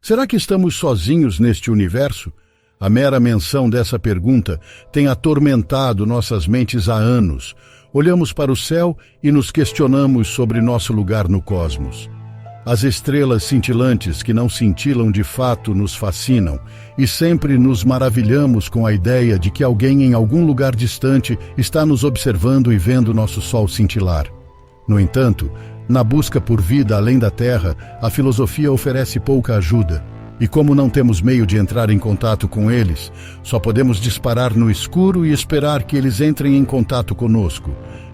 Será que estamos sozinhos neste universo? A mera menção dessa pergunta tem atormentado nossas mentes há anos. Olhamos para o céu e nos questionamos sobre nosso lugar no cosmos. As estrelas cintilantes que não cintilam de fato nos fascinam e sempre nos maravilhamos com a ideia de que alguém em algum lugar distante está nos observando e vendo nosso sol cintilar. No entanto, na busca por vida além da Terra, a filosofia oferece pouca ajuda. E como não temos meio de entrar em contato com eles, só podemos disparar no escuro e esperar que eles entrem em contato conosco.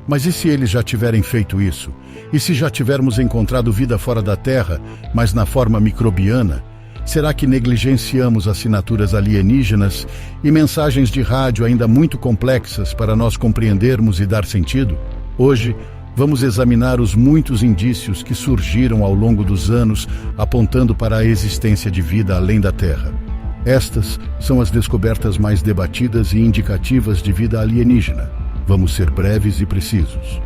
Mas e se eles já tiverem feito isso? E se já tivermos encontrado vida fora da Terra, mas na forma microbiana? Será que negligenciamos assinaturas alienígenas e mensagens de rádio ainda muito complexas para nós compreendermos e dar sentido? Hoje, vamos examinar os muitos indícios que surgiram ao longo dos anos apontando para a existência de vida além da Terra. Estas são as descobertas mais debatidas e indicativas de vida alienígena. Vamos ser breves e precisos.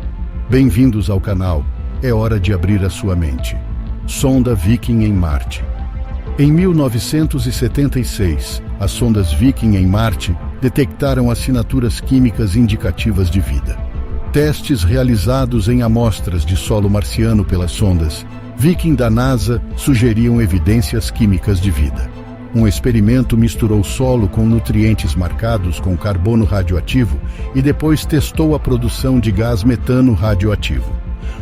Bem-vindos ao canal. É hora de abrir a sua mente. Sonda Viking em Marte. Em 1976, as sondas Viking em Marte detectaram assinaturas químicas indicativas de vida. Testes realizados em amostras de solo marciano pelas sondas Viking da NASA sugeriam evidências químicas de vida. Um experimento misturou solo com nutrientes marcados com carbono radioativo e depois testou a produção de gás metano radioativo.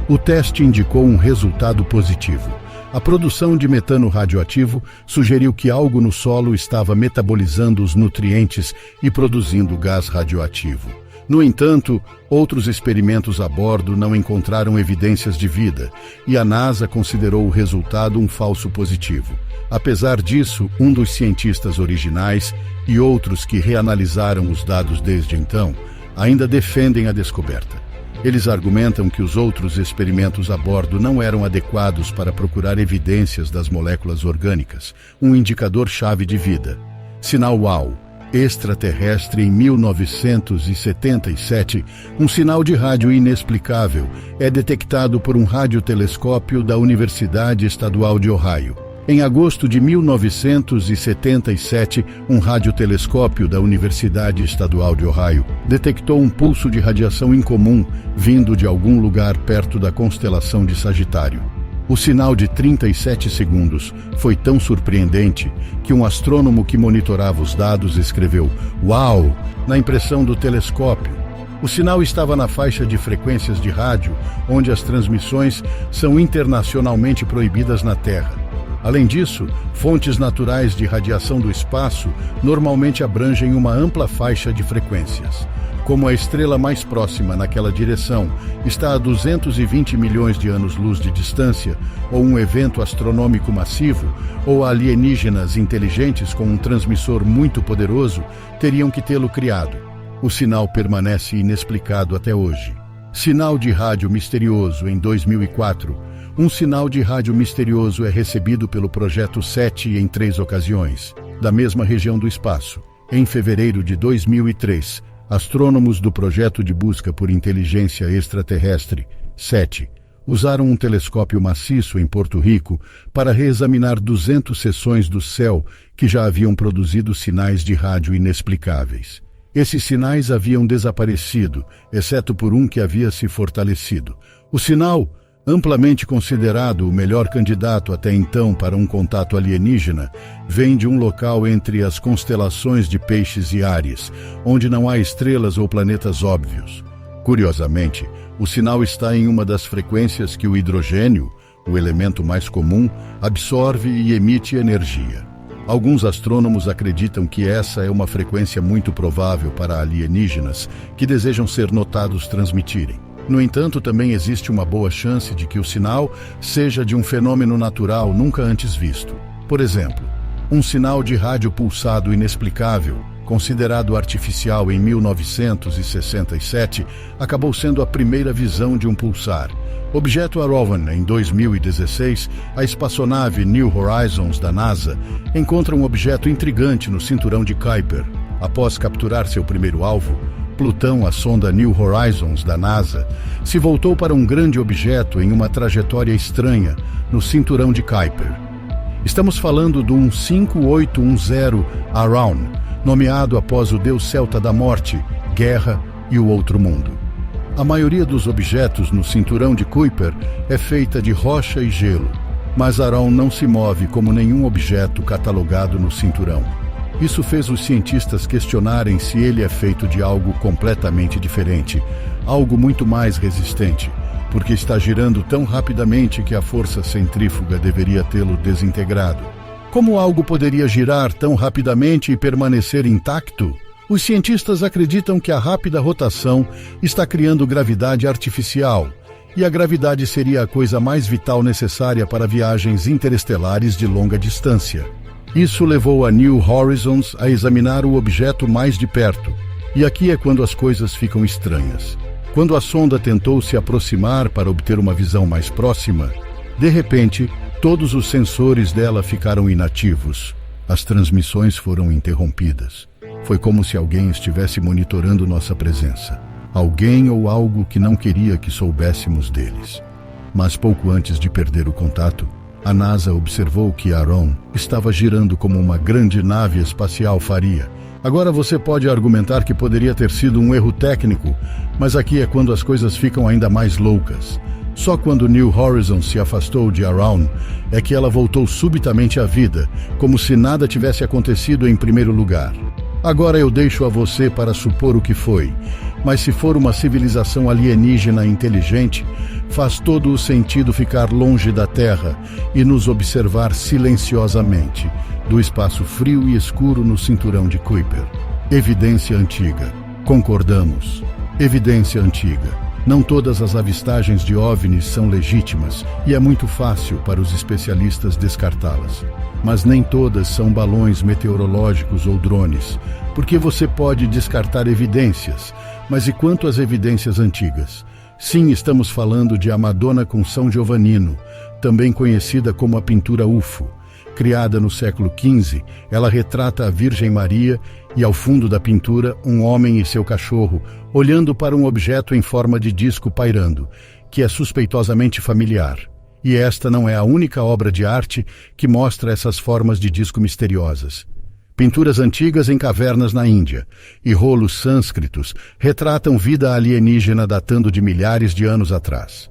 O teste indicou um resultado positivo. A produção de metano radioativo sugeriu que algo no solo estava metabolizando os nutrientes e produzindo gás radioativo. No entanto, outros experimentos a bordo não encontraram evidências de vida, e a NASA considerou o resultado um falso positivo. Apesar disso, um dos cientistas originais e outros que reanalisaram os dados desde então, ainda defendem a descoberta. Eles argumentam que os outros experimentos a bordo não eram adequados para procurar evidências das moléculas orgânicas, um indicador-chave de vida. Sinal WOW. Extraterrestre em 1977, um sinal de rádio inexplicável é detectado por um radiotelescópio da Universidade Estadual de Ohio. Em agosto de 1977, um radiotelescópio da Universidade Estadual de Ohio detectou um pulso de radiação incomum vindo de algum lugar perto da constelação de Sagitário. O sinal de 37 segundos foi tão surpreendente que um astrônomo que monitorava os dados escreveu "Uau!" na impressão do telescópio. O sinal estava na faixa de frequências de rádio, onde as transmissões são internacionalmente proibidas na Terra. Além disso, fontes naturais de radiação do espaço normalmente abrangem uma ampla faixa de frequências. Como a estrela mais próxima naquela direção está a 220 milhões de anos-luz de distância, ou um evento astronômico massivo, ou alienígenas inteligentes com um transmissor muito poderoso, teriam que tê-lo criado. O sinal permanece inexplicado até hoje. Sinal de rádio misterioso em 2004. Um sinal de rádio misterioso é recebido pelo Projeto SETI em 3 ocasiões, da mesma região do espaço. Em fevereiro de 2003, astrônomos do Projeto de Busca por Inteligência Extraterrestre, SETI, usaram um telescópio maciço em Porto Rico para reexaminar 200 seções do céu que já haviam produzido sinais de rádio inexplicáveis. Esses sinais haviam desaparecido, exceto por um que havia se fortalecido. O sinal, amplamente considerado o melhor candidato até então para um contato alienígena, vem de um local entre as constelações de Peixes e Áries, onde não há estrelas ou planetas óbvios. Curiosamente, o sinal está em uma das frequências que o hidrogênio, o elemento mais comum, absorve e emite energia. Alguns astrônomos acreditam que essa é uma frequência muito provável para alienígenas que desejam ser notados transmitirem. No entanto, também existe uma boa chance de que o sinal seja de um fenômeno natural nunca antes visto. Por exemplo, um sinal de rádio pulsado inexplicável, considerado artificial em 1967, acabou sendo a primeira visão de um pulsar. Objeto a Rowan, em 2016, a espaçonave New Horizons da NASA encontra um objeto intrigante no cinturão de Kuiper. Após capturar seu primeiro alvo, Plutão, a sonda New Horizons da NASA, se voltou para um grande objeto em uma trajetória estranha no cinturão de Kuiper. Estamos falando do 5810 Araun, nomeado após o deus celta da morte, guerra e o outro mundo. A maioria dos objetos no cinturão de Kuiper é feita de rocha e gelo, mas Araun não se move como nenhum objeto catalogado no cinturão. Isso fez os cientistas questionarem se ele é feito de algo completamente diferente, algo muito mais resistente, porque está girando tão rapidamente que a força centrífuga deveria tê-lo desintegrado. Como algo poderia girar tão rapidamente e permanecer intacto? Os cientistas acreditam que a rápida rotação está criando gravidade artificial, e a gravidade seria a coisa mais vital necessária para viagens interestelares de longa distância. Isso levou a New Horizons a examinar o objeto mais de perto, e aqui é quando as coisas ficam estranhas. Quando a sonda tentou se aproximar para obter uma visão mais próxima, de repente, todos os sensores dela ficaram inativos. As transmissões foram interrompidas. Foi como se alguém estivesse monitorando nossa presença. Alguém ou algo que não queria que soubéssemos deles. Mas pouco antes de perder o contato, a NASA observou que Araun estava girando como uma grande nave espacial faria. Agora você pode argumentar que poderia ter sido um erro técnico, mas aqui é quando as coisas ficam ainda mais loucas. Só quando New Horizons se afastou de Araun é que ela voltou subitamente à vida, como se nada tivesse acontecido em primeiro lugar. Agora eu deixo a você para supor o que foi, mas se for uma civilização alienígena inteligente, faz todo o sentido ficar longe da Terra e nos observar silenciosamente, do espaço frio e escuro no cinturão de Kuiper. Evidência antiga. Concordamos. Evidência antiga. Não todas as avistagens de OVNIs são legítimas e é muito fácil para os especialistas descartá-las. Mas nem todas são balões meteorológicos ou drones, porque você pode descartar evidências, mas e quanto às evidências antigas? Sim, estamos falando de a Madonna com São Giovannino, também conhecida como a pintura UFO. Criada no século XV, ela retrata a Virgem Maria e, ao fundo da pintura, um homem e seu cachorro, olhando para um objeto em forma de disco pairando, que é suspeitosamente familiar. E esta não é a única obra de arte que mostra essas formas de disco misteriosas. Pinturas antigas em cavernas na Índia e rolos sânscritos retratam vida alienígena datando de milhares de anos atrás.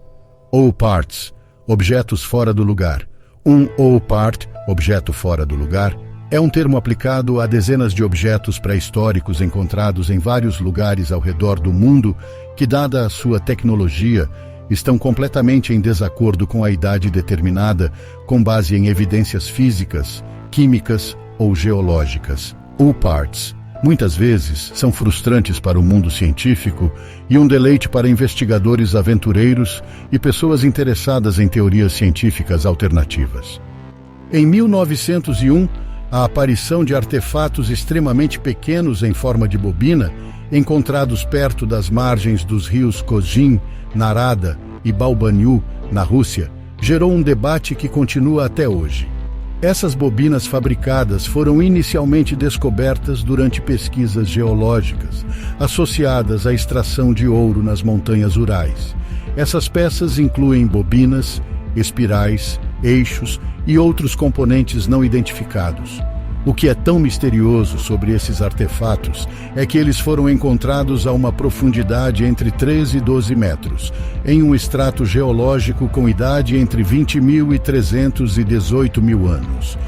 O-parts, objetos fora do lugar. Um O-part, objeto fora do lugar, é um termo aplicado a dezenas de objetos pré-históricos encontrados em vários lugares ao redor do mundo que, dada a sua tecnologia, estão completamente em desacordo com a idade determinada com base em evidências físicas, químicas ou geológicas. O-parts muitas vezes são frustrantes para o mundo científico e um deleite para investigadores aventureiros e pessoas interessadas em teorias científicas alternativas. Em 1901, a aparição de artefatos extremamente pequenos em forma de bobina, encontrados perto das margens dos rios Kozhin, Narada e Balbanyu, na Rússia, gerou um debate que continua até hoje. Essas bobinas fabricadas foram inicialmente descobertas durante pesquisas geológicas, associadas à extração de ouro nas montanhas Urais. Essas peças incluem bobinas, espirais, eixos e outros componentes não identificados. O que é tão misterioso sobre esses artefatos é que eles foram encontrados a uma profundidade entre 13 e 12 metros, em um estrato geológico com idade entre 20.000 e 318.000 anos.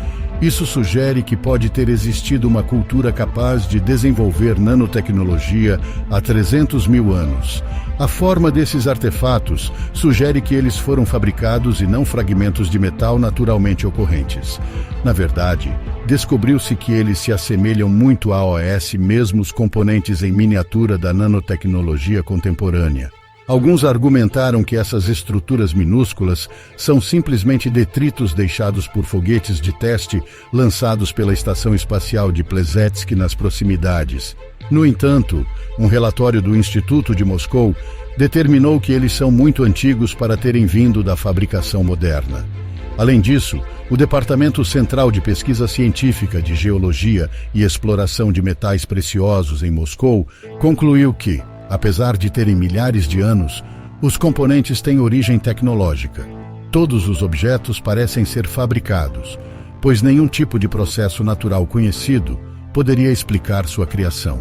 Isso sugere que pode ter existido uma cultura capaz de desenvolver nanotecnologia há 300.000 anos. A forma desses artefatos sugere que eles foram fabricados e não fragmentos de metal naturalmente ocorrentes. Na verdade, descobriu-se que eles se assemelham muito a OS, mesmo os componentes em miniatura da nanotecnologia contemporânea. Alguns argumentaram que essas estruturas minúsculas são simplesmente detritos deixados por foguetes de teste lançados pela Estação Espacial de Plesetsk nas proximidades. No entanto, um relatório do Instituto de Moscou determinou que eles são muito antigos para terem vindo da fabricação moderna. Além disso, o Departamento Central de Pesquisa Científica de Geologia e Exploração de Metais Preciosos em Moscou concluiu que, apesar de terem milhares de anos, os componentes têm origem tecnológica. Todos os objetos parecem ser fabricados. pois nenhum tipo de processo natural conhecido poderia explicar sua criação.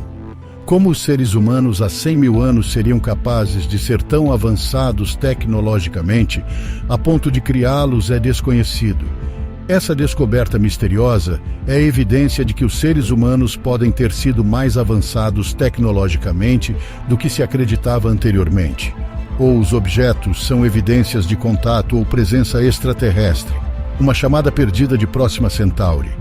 Como os seres humanos há 100 mil anos seriam capazes de ser tão avançados tecnologicamente a ponto de criá-los é desconhecido. Essa descoberta misteriosa é evidência de que os seres humanos podem ter sido mais avançados tecnologicamente do que se acreditava anteriormente. Ou os objetos são evidências de contato ou presença extraterrestre, uma chamada perdida de Próxima Centauri.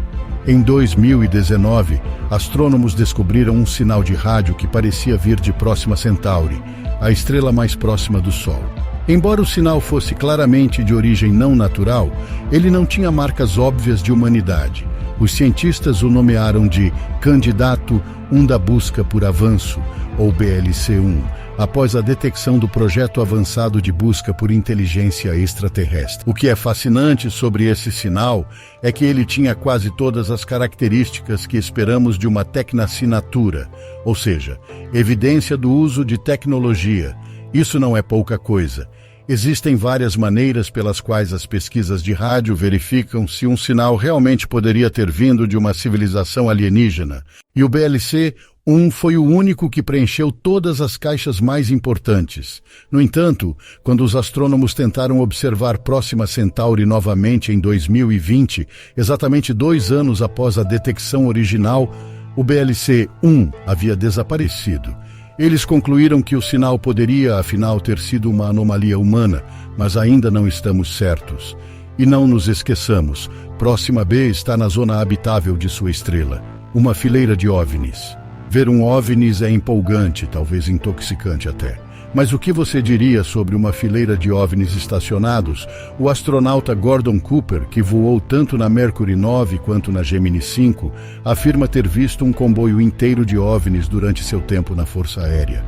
Em 2019, astrônomos descobriram um sinal de rádio que parecia vir de Próxima Centauri, a estrela mais próxima do Sol. Embora o sinal fosse claramente de origem não natural, ele não tinha marcas óbvias de humanidade. Os cientistas o nomearam de Candidato 1 da Busca por Avanço, ou BLC-1, após a detecção do Projeto Avançado de Busca por Inteligência Extraterrestre. O que é fascinante sobre esse sinal é que ele tinha quase todas as características que esperamos de uma tecnassinatura, ou seja, evidência do uso de tecnologia. Isso não é pouca coisa. Existem várias maneiras pelas quais as pesquisas de rádio verificam se um sinal realmente poderia ter vindo de uma civilização alienígena. E o BLC-1 foi o único que preencheu todas as caixas mais importantes. No entanto, quando os astrônomos tentaram observar Próxima Centauri novamente em 2020, exatamente 2 anos após a detecção original, o BLC-1 havia desaparecido. Eles concluíram que o sinal poderia, afinal, ter sido uma anomalia humana, mas ainda não estamos certos. E não nos esqueçamos, Próxima B está na zona habitável de sua estrela, uma fileira de OVNIs. Ver um OVNIs é empolgante, talvez intoxicante até. Mas o que você diria sobre uma fileira de OVNIs estacionados? O astronauta Gordon Cooper, que voou tanto na Mercury 9 quanto na Gemini 5, afirma ter visto um comboio inteiro de OVNIs durante seu tempo na Força Aérea.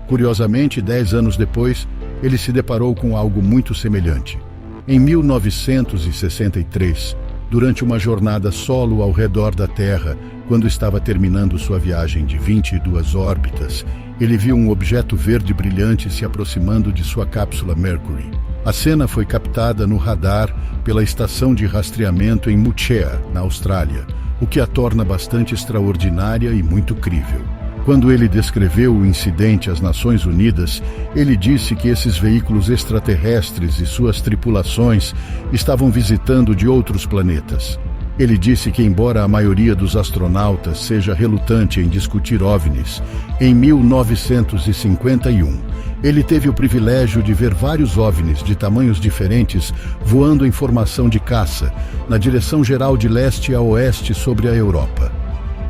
Curiosamente, 10 anos depois, ele se deparou com algo muito semelhante. Em 1963, durante uma jornada solo ao redor da Terra, quando estava terminando sua viagem de 22 órbitas, ele viu um objeto verde brilhante se aproximando de sua cápsula Mercury. A cena foi captada no radar pela estação de rastreamento em Mutchea, na Austrália, o que a torna bastante extraordinária e muito crível. Quando ele descreveu o incidente às Nações Unidas, ele disse que esses veículos extraterrestres e suas tripulações estavam visitando de outros planetas. Ele disse que, embora a maioria dos astronautas seja relutante em discutir OVNIs, em 1951, ele teve o privilégio de ver vários OVNIs de tamanhos diferentes voando em formação de caça, na direção geral de leste a oeste sobre a Europa.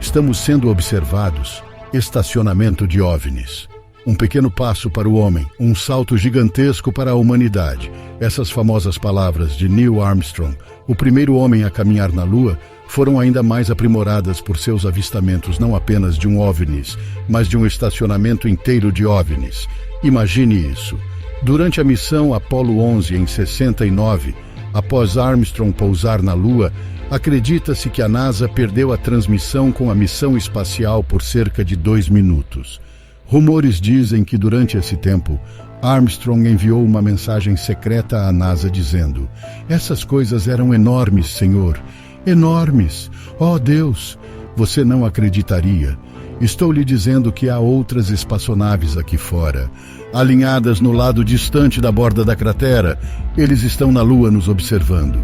Estamos sendo observados. Estacionamento de OVNIs. Um pequeno passo para o homem, um salto gigantesco para a humanidade. Essas famosas palavras de Neil Armstrong, o primeiro homem a caminhar na Lua, foram ainda mais aprimoradas por seus avistamentos não apenas de um OVNIs, mas de um estacionamento inteiro de OVNIs. Imagine isso. Durante a missão Apollo 11 em 69, após Armstrong pousar na Lua, acredita-se que a NASA perdeu a transmissão com a missão espacial por cerca de 2 minutos. Rumores dizem que durante esse tempo, Armstrong enviou uma mensagem secreta à NASA dizendo: "Essas coisas eram enormes, Senhor. Enormes. Oh Deus, você não acreditaria. Estou lhe dizendo que há outras espaçonaves aqui fora, alinhadas no lado distante da borda da cratera. Eles estão na Lua nos observando."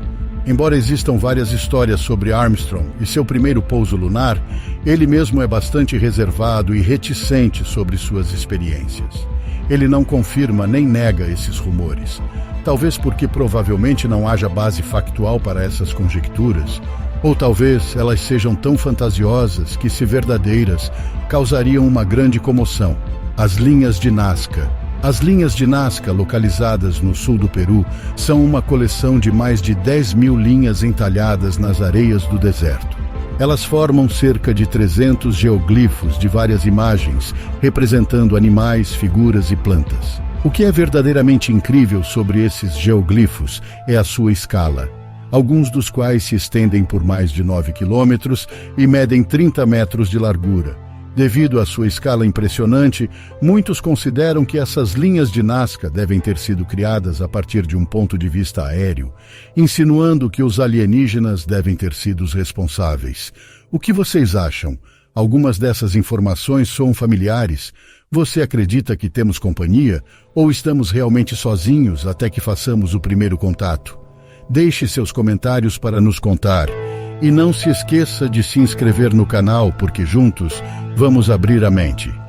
Embora existam várias histórias sobre Armstrong e seu primeiro pouso lunar, ele mesmo é bastante reservado e reticente sobre suas experiências. Ele não confirma nem nega esses rumores, talvez porque provavelmente não haja base factual para essas conjecturas, ou talvez elas sejam tão fantasiosas que, se verdadeiras, causariam uma grande comoção. As linhas de Nazca. As linhas de Nazca, localizadas no sul do Peru, são uma coleção de mais de 10 mil linhas entalhadas nas areias do deserto. Elas formam cerca de 300 geoglifos de várias imagens, representando animais, figuras e plantas. O que é verdadeiramente incrível sobre esses geoglifos é a sua escala, alguns dos quais se estendem por mais de 9 quilômetros e medem 30 metros de largura. Devido à sua escala impressionante, muitos consideram que essas linhas de Nazca devem ter sido criadas a partir de um ponto de vista aéreo, insinuando que os alienígenas devem ter sido os responsáveis. O que vocês acham? Algumas dessas informações são familiares? Você acredita que temos companhia? Ou estamos realmente sozinhos até que façamos o primeiro contato? Deixe seus comentários para nos contar. E não se esqueça de se inscrever no canal, porque juntos vamos abrir a mente.